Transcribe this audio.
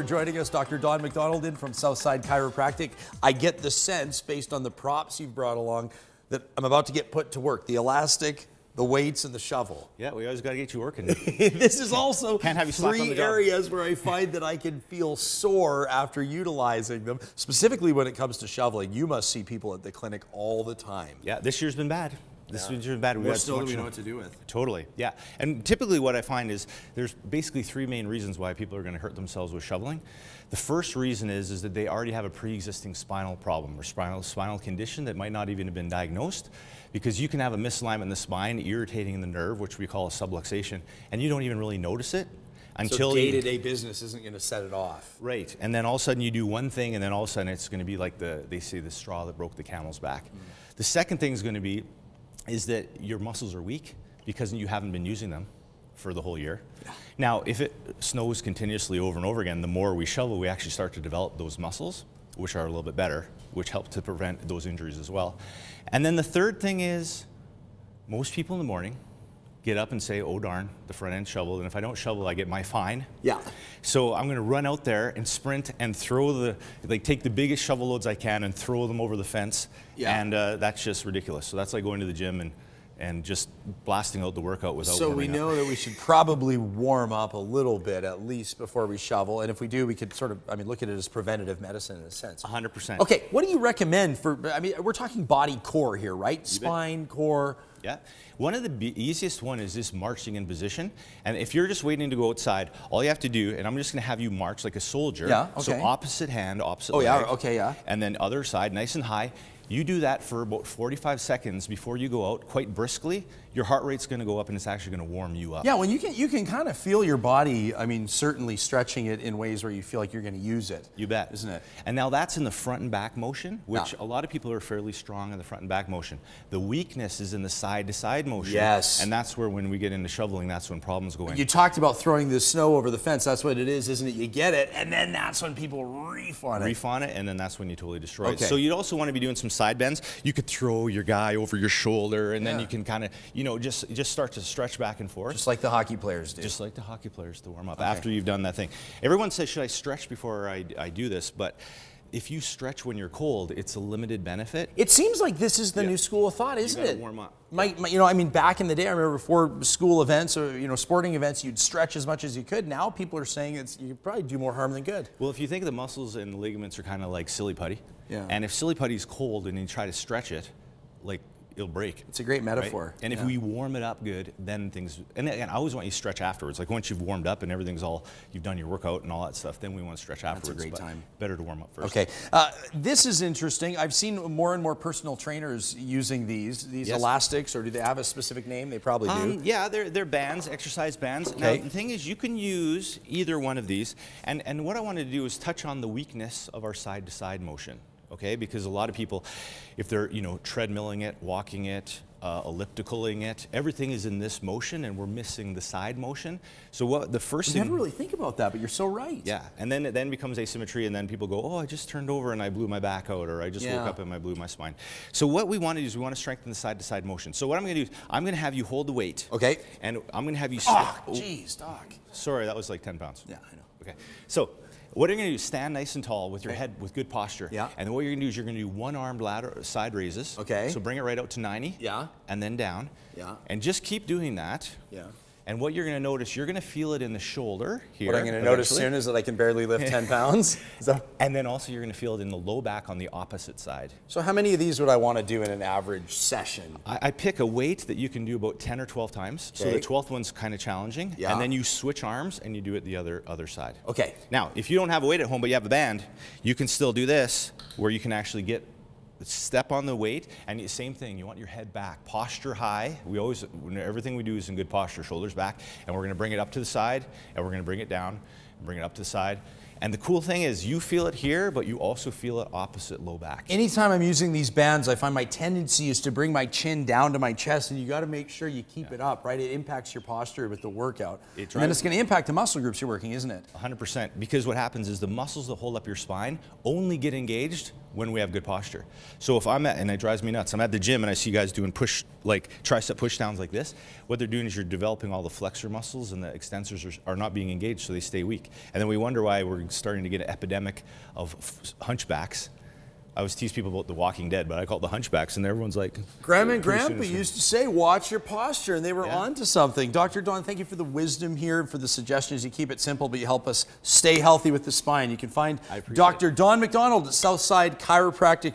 For joining us, Dr. Don MacDonald in from Southside Chiropractic. I get the sense, based on the props you've brought along, that I'm about to get put to work. The elastic, the weights, and the shovel. Yeah, we always got to get you working. This is also Can't have you slack on the three job. areas where I find that I can feel sore after utilizing them, specifically when it comes to shoveling. You must see people at the clinic all the time. Yeah, this year's been bad. This year's been bad. More still than we know what to do with. Totally, yeah. And typically what I find is there's basically three main reasons why people are going to hurt themselves with shoveling. The first reason is that they already have a pre-existing spinal problem or spinal condition that might not even have been diagnosed, because you can have a misalignment in the spine irritating the nerve, which we call a subluxation, and you don't even really notice it until so day-to-day business isn't going to set it off. Right, and then all of a sudden you do one thing, and then all of a sudden it's going to be like they say the straw that broke the camel's back. The second thing is going to be is that your muscles are weak because you haven't been using them for the whole year. Yeah. Now, if it snows continuously over and over again, the more we shovel, we actually start to develop those muscles, which are a little bit better, which help to prevent those injuries as well. And then the third thing is, most people in the morning get up and say, oh darn, the front end shoveled, and if I don't shovel, I get my fine. Yeah. So I'm gonna run out there and sprint and throw take the biggest shovel loads I can and throw them over the fence. Yeah. And that's just ridiculous. So that's like going to the gym and just blasting out the workout without So we know that we should probably warm up a little bit at least before we shovel, and if we do, we could sort of, look at it as preventative medicine in a sense. 100%. Okay, what do you recommend for, we're talking body core here, right? Spine, core. Yeah. One of the easiest one is this marching in position. And if you're just waiting to go outside, all you have to do, and I'm just going to have you march like a soldier. Yeah, okay. So opposite hand, opposite leg. Yeah, okay, yeah. And then other side, nice and high. You do that for about 45 seconds before you go out, quite briskly. Your heart rate's going to go up, and it's actually going to warm you up. Yeah, when you can kind of feel your body, certainly stretching it in ways where you feel like you're going to use it. You bet. Isn't it? And now that's in the front and back motion, which a lot of people are fairly strong in the front and back motion. The weakness is in the side-to-side motion. Yes. And that's where, when we get into shoveling, that's when problems go in. You talked about throwing the snow over the fence. That's what it is, isn't it? You get it, and then that's when people reef on it. Reef on it, and then that's when you totally destroy Okay. it. So you'd also want to be doing some side bends. You could throw your guy over your shoulder, and then you can kind of, just start to stretch back and forth. Just like the hockey players do. Just like the hockey players to warm up after you've done that thing. Everyone says, should I stretch before I do this? But if you stretch when you're cold, it's a limited benefit. It seems like this is the new school of thought, isn't it? Warm up. Back in the day, I remember before school events or sporting events, you'd stretch as much as you could. Now people are saying you could probably do more harm than good. Well, if you think the muscles and the ligaments are kind of like silly putty, yeah. And if silly putty's cold and you try to stretch it, it'll break. It's a great metaphor. Right? And if we warm it up good, then things, and I always want you to stretch afterwards. Like once you've warmed up and everything's you've done your workout and all that stuff, then we want to stretch afterwards. That's a great time. Better to warm up first. Okay. This is interesting. I've seen more and more personal trainers using these elastics, or do they have a specific name? They probably do. Yeah, they're bands, exercise bands. Okay. Now, the thing is, you can use either one of these. And what I wanted to do is touch on the weakness of our side-to-side motion. Okay, because a lot of people, if they're treadmilling it, walking it, ellipticaling it, everything is in this motion, and we're missing the side motion. So what the first thing? I never really think about that, but you're so right. Yeah, and then it then becomes asymmetry, and then people go, oh, I just turned over and I blew my back out, or I just woke up and I blew my spine. So what we want to do is we want to strengthen the side-to-side motion. So what I'm going to do is I'm going to have you hold the weight. Okay. And I'm going to have you. Oh, geez, Doc. Sorry, that was like 10 pounds. Yeah, I know. Okay, so. What you're going to do is stand nice and tall with your head with good posture. Yeah. And then what you're going to do is you're going to do one-armed side raises. Okay. So bring it right out to 90. Yeah. And then down. Yeah. And just keep doing that. Yeah. And what you're going to notice, you're going to feel it in the shoulder here. What I'm going to notice soon is that I can barely lift 10 pounds. And then also you're going to feel it in the low back on the opposite side. So how many of these would I want to do in an average session? I pick a weight that you can do about 10 or 12 times. Okay. So the 12th one's kind of challenging. Yeah. And then you switch arms and you do it the other side. Okay. Now, if you don't have a weight at home but you have a band, you can still do this, where you can actually step on the weight, and same thing, you want your head back, posture high. Everything we do is in good posture, shoulders back, and we're going to bring it up to the side, and we're going to bring it down, and bring it up to the side. And the cool thing is you feel it here, but you also feel it opposite low back. Anytime I'm using these bands, I find my tendency is to bring my chin down to my chest, and you got to make sure you keep it up, right? It impacts your posture with the workout. And then it's going to impact the muscle groups you're working, isn't it? 100%, because what happens is the muscles that hold up your spine only get engaged when we have good posture. So if and it drives me nuts, I'm at the gym and I see guys doing tricep push downs like this, what they're doing is you're developing all the flexor muscles, and the extensors are not being engaged, so they stay weak. And then we wonder why we're starting to get an epidemic of hunchbacks. I always tease people about The Walking Dead, but I call it the hunchbacks, and everyone's like... Grandma and Grandpa used to say, watch your posture, and they were on to something. Dr. Don, thank you for the wisdom here, for the suggestions. You keep it simple, but you help us stay healthy with the spine. You can find Dr. Don MacDonald at Southside Chiropractic.